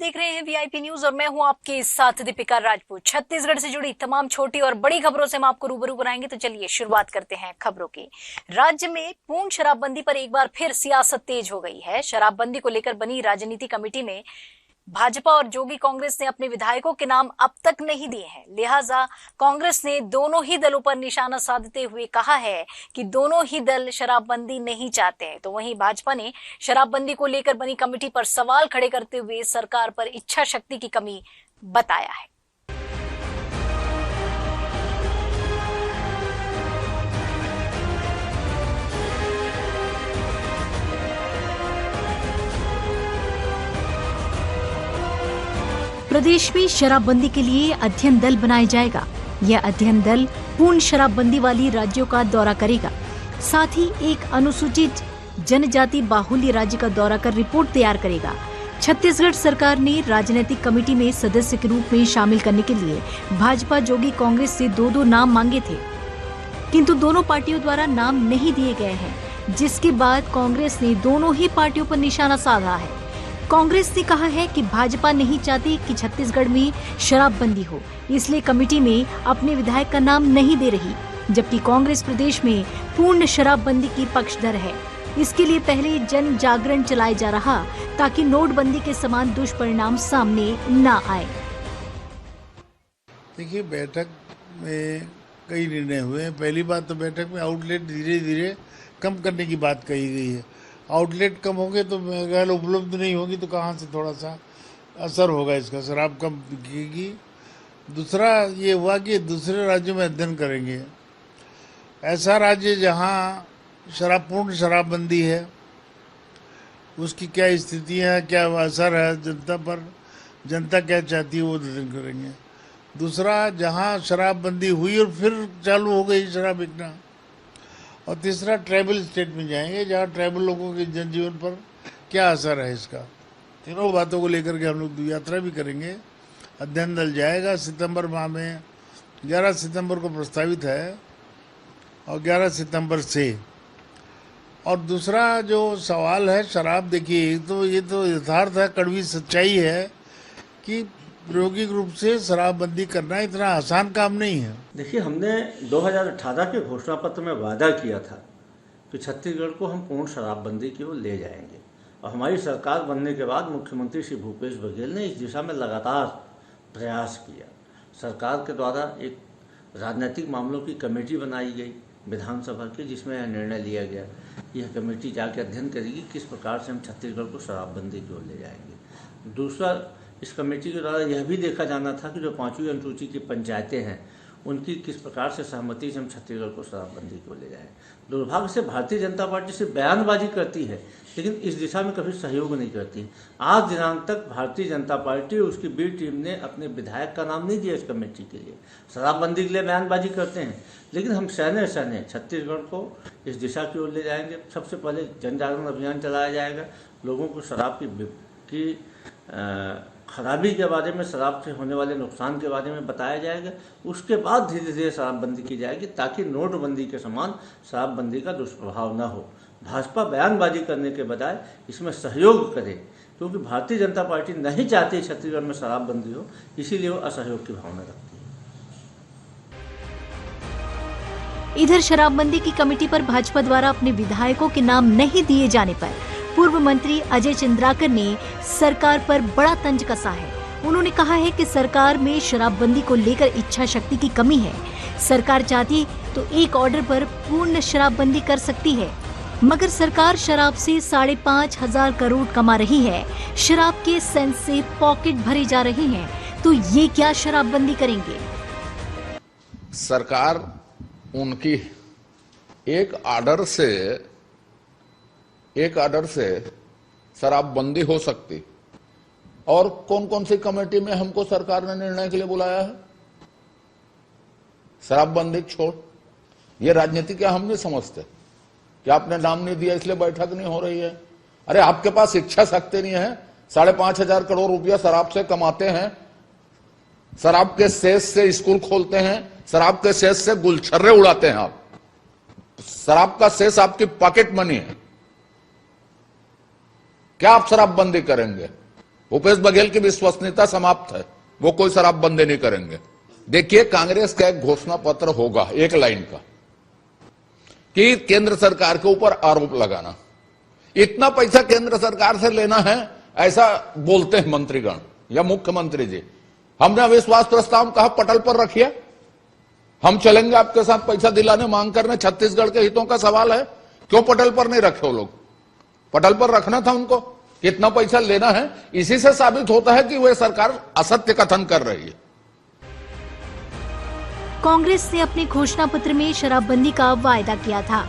देख रहे हैं वीआईपी न्यूज और मैं हूं आपके साथ दीपिका राजपूत। छत्तीसगढ़ से जुड़ी तमाम छोटी और बड़ी खबरों से हम आपको रूबरू कराएंगे। तो चलिए शुरुआत करते हैं खबरों की। राज्य में पूर्ण शराबबंदी पर एक बार फिर सियासत तेज हो गई है। शराबबंदी को लेकर बनी राजनीति कमेटी में भाजपा और जोगी कांग्रेस ने अपने विधायकों के नाम अब तक नहीं दिए हैं। लिहाजा कांग्रेस ने दोनों ही दलों पर निशाना साधते हुए कहा है कि दोनों ही दल शराबबंदी नहीं चाहते हैं। तो वहीं भाजपा ने शराबबंदी को लेकर बनी कमेटी पर सवाल खड़े करते हुए सरकार पर इच्छा शक्ति की कमी बताया है। प्रदेश में शराबबंदी के लिए अध्ययन दल बनाया जाएगा। यह अध्ययन दल पूर्ण शराबबंदी वाली राज्यों का दौरा करेगा। साथ ही एक अनुसूचित जनजाति बाहुल्य राज्य का दौरा कर रिपोर्ट तैयार करेगा। छत्तीसगढ़ सरकार ने राजनीतिक कमेटी में सदस्य के रूप में शामिल करने के लिए भाजपा जोगी कांग्रेस से दो नाम मांगे थे, किंतु दोनों पार्टियों द्वारा नाम नहीं दिए गए हैं, जिसके बाद कांग्रेस ने दोनों ही पार्टियों पर निशाना साधा है। कांग्रेस ने कहा है कि भाजपा नहीं चाहती कि छत्तीसगढ़ में शराबबंदी हो, इसलिए कमेटी में अपने विधायक का नाम नहीं दे रही, जबकि कांग्रेस प्रदेश में पूर्ण शराबबंदी की पक्षधर है। इसके लिए पहले जन जागरण चलाया जा रहा ताकि नोटबंदी के समान दुष्परिणाम सामने न आए। देखिए, बैठक में कई निर्णय हुए हैं। पहली बात तो बैठक में आउटलेट धीरे धीरे कम करने की बात कही गई है। आउटलेट कम होंगे तो महंगाई उपलब्ध नहीं होगी तो कहाँ से थोड़ा सा असर होगा, इसका शराब कम बिकेगी। दूसरा ये हुआ कि दूसरे राज्यों में अध्ययन करेंगे। ऐसा राज्य जहाँ पूर्ण शराबबंदी है, उसकी क्या स्थितियाँ, क्या असर है जनता पर, जनता क्या चाहती है, वो अध्ययन करेंगे। दूसरा, जहाँ शराबबंदी हुई और फिर चालू हो गई शराब बिकना। और तीसरा, ट्राइबल स्टेट में जाएंगे जहाँ ट्राइबल लोगों के जनजीवन पर क्या असर है इसका। तीनों बातों को लेकर के हम लोग यात्रा भी करेंगे। अध्ययन दल जाएगा सितंबर माह में, 11 सितंबर को प्रस्तावित है और 11 सितंबर से। और दूसरा जो सवाल है शराब, देखिए तो ये तो यथार्थ है, कड़वी सच्चाई है कि प्रायोगिक रूप से शराबबंदी करना इतना आसान काम नहीं है। देखिए, हमने 2018 के घोषणा पत्र में वादा किया था कि छत्तीसगढ़ को हम पूर्ण शराबबंदी की ओर ले जाएंगे, और हमारी सरकार बनने के बाद मुख्यमंत्री श्री भूपेश बघेल ने इस दिशा में लगातार प्रयास किया। सरकार के द्वारा एक राजनीतिक मामलों की कमेटी बनाई गई विधानसभा की, जिसमें यह निर्णय लिया गया। यह कमेटी जाके अध्ययन करेगी किस प्रकार से हम छत्तीसगढ़ को शराबबंदी की ओर ले जाएंगे। दूसरा, इस कमेटी के द्वारा यह भी देखा जाना था कि जो 5वीं अनुसूची की पंचायतें हैं, उनकी किस प्रकार से सहमति से हम छत्तीसगढ़ को शराबबंदी को ले जाएं। दुर्भाग्य से भारतीय जनता पार्टी सिर्फ बयानबाजी करती है, लेकिन इस दिशा में कभी सहयोग नहीं करती। आज दिनांक तक भारतीय जनता पार्टी और उसकी बी टीम ने अपने विधायक का नाम नहीं दिया इस कमेटी के लिए। शराबबंदी के लिए बयानबाजी करते हैं, लेकिन हम सहने छत्तीसगढ़ को इस दिशा की ओर ले जाएंगे। सबसे पहले जन जागरण अभियान चलाया जाएगा, लोगों को शराब की खराबी के बारे में, शराब से होने वाले नुकसान के बारे में बताया जाएगा। उसके बाद धीरे धीरे शराबबंदी की जाएगी ताकि नोटबंदी के समान शराबबंदी का दुष्प्रभाव न हो। भाजपा बयानबाजी करने के बजाय इसमें सहयोग करे, क्योंकि भारतीय जनता पार्टी नहीं चाहती छत्तीसगढ़ में शराबबंदी हो, इसीलिए वो असहयोग की भावना रखती है। इधर शराबबंदी की कमेटी पर भाजपा द्वारा अपने विधायकों के नाम नहीं दिए जाने पर पूर्व मंत्री अजय चंद्राकर ने सरकार पर बड़ा तंज कसा है। उन्होंने कहा है कि सरकार में शराबबंदी को लेकर इच्छा शक्ति की कमी है। सरकार चाहती तो एक ऑर्डर पर पूर्ण शराबबंदी कर सकती है, मगर सरकार शराब से 5,500 करोड़ कमा रही है। शराब के सेंस से पॉकेट भरे जा रहे हैं, तो ये क्या शराबबंदी करेंगे? सरकार उनकी एक आर्डर से शराबबंदी हो सकती। और कौन कौन सी कमेटी में हमको सरकार ने निर्णय के लिए बुलाया है? शराबबंदी छोड़, ये राजनीति क्या हम नहीं समझते कि आपने नाम नहीं दिया इसलिए बैठक नहीं हो रही है? अरे आपके पास इच्छा शक्ति नहीं है। 5,500 करोड़ रुपया शराब से कमाते हैं, शराब के सेस से स्कूल खोलते हैं, शराब के सेस से गुलछर्रे उड़ाते हैं। आप शराब का सेस आपकी पॉकेट मनी है। क्या आप शराबबंदी करेंगे? भूपेश बघेल की विश्वसनीयता समाप्त है, वो कोई शराबबंदी नहीं करेंगे। देखिए, कांग्रेस का एक घोषणा पत्र होगा एक लाइन का कि केंद्र सरकार के ऊपर आरोप लगाना, इतना पैसा केंद्र सरकार से लेना है, ऐसा बोलते हैं मंत्रीगण या मुख्यमंत्री जी। हमने अविश्वास प्रस्ताव कहा पटल पर रखिए, हम चलेंगे आपके साथ पैसा दिलाने, मांग करने। छत्तीसगढ़ के हितों का सवाल है, क्यों पटल पर नहीं रखे वो लोग? पटल पर रखना था उनको, कितना पैसा लेना है। इसी से साबित होता है कि वह सरकार असत्य कथन कर रही है। कांग्रेस ने अपने घोषणा पत्र में शराबबंदी का वायदा किया था,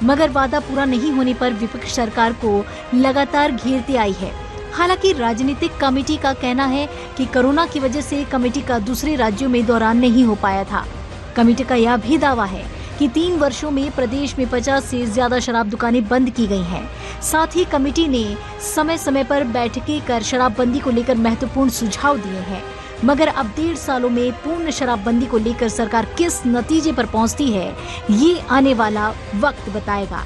मगर वादा पूरा नहीं होने पर विपक्ष सरकार को लगातार घेरती आई है। हालांकि राजनीतिक कमेटी का कहना है कि कोरोना की वजह से कमेटी का दूसरे राज्यों में दौरा नहीं हो पाया था। कमेटी का यह भी दावा है कि 3 वर्षों में प्रदेश में 50 से ज्यादा शराब दुकानें बंद की गई हैं। साथ ही कमेटी ने समय समय पर बैठकें कर शराबबंदी को लेकर महत्वपूर्ण सुझाव दिए हैं, मगर अब 1.5 सालों में पूर्ण शराबबंदी को लेकर सरकार किस नतीजे पर पहुंचती है, ये आने वाला वक्त बताएगा।